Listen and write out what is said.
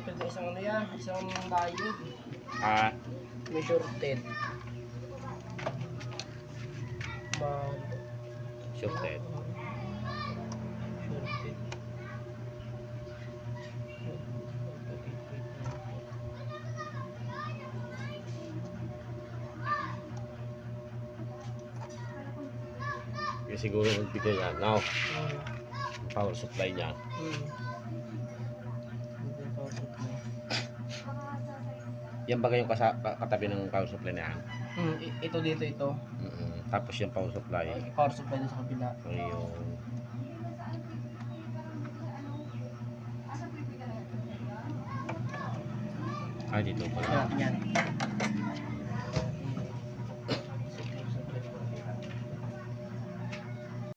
pwede isang ano yan, isang diode. Ah, May shorted. Mahal. shorted. Shorted. Yung siguro nagbigay yan. Now, Hmm. power supply niya. Hmm. Hindi power supply. Yan ba yung katabi ng power supply na yan? Ito dito ito. Tapos yung power supply. Power supply dito sa kabila. Yung... Ah, dito pala. Yan.